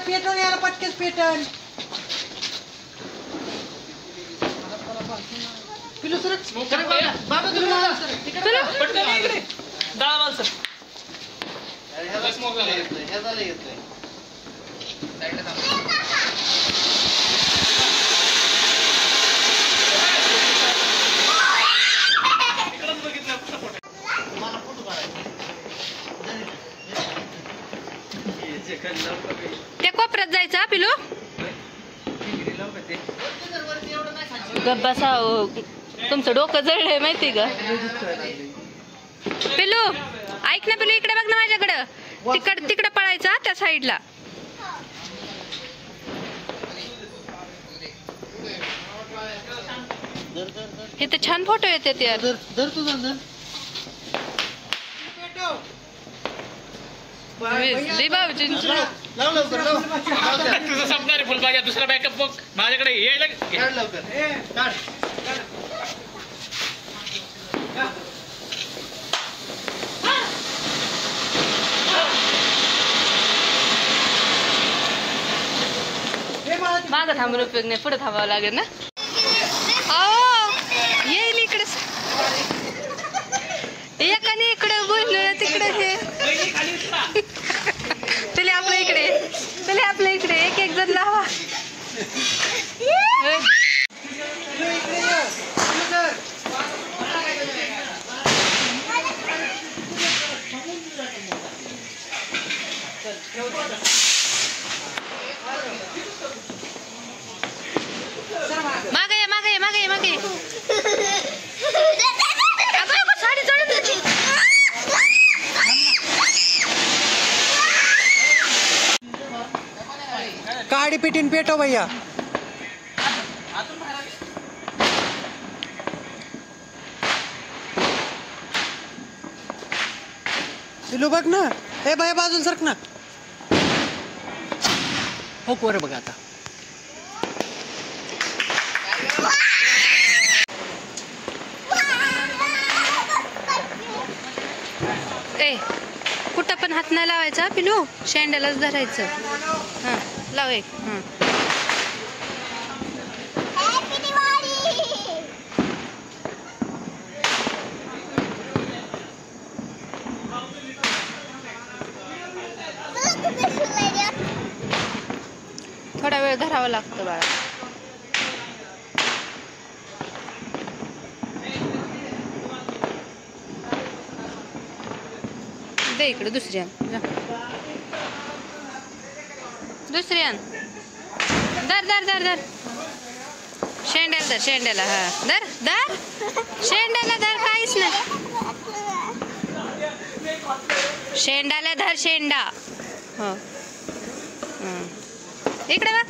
Peyton याला पटकेच Peyton पिलू sir बाबा चला पटकन इकडे डाळ वाल सर ह्याला स्मोक झाला ह्याला येतोय साइडला थांब इकडं बघितलं फोटो मला फोटो काढायचा त्या कोपऱ्यात जायचं पिलू गब्बासा तुमचं डोकं जळलंय माहिती का पिलू ऐक ना पिलू इकडे बघ ना माझ्याकडं तिकडे पळायचा त्या साईडला इथे छान फोटो येतात यार तुझं संपणार फुल पाहिजे दुसरा बॅकअप बघ माझ्याकडे यायला लवकर मागं थांबून उपयोग नाही पुढे थांबावं लागेल ना येईल इकडे एकाने इकडे बोललो तिकडे हे चले आपल्या इकडे एक एक जण लावा मागे साडी चढत होती काडी पिटीन पेटो भैया पिलू बघ ना हे भैया बाजूला सरक ना हो पोरं बघ आता कुठं पण हात नाही लावायचा पिलू शेंड्यालाच धरायचं हां लाव एक थोडा वेळ धरावा लागतो बाळा दे इकडे दुसरी आण धर शेंड्याला हा धर शेंड्याला धर काहीच नाही शेंड्याला धर शेंडा हो इकडे बघ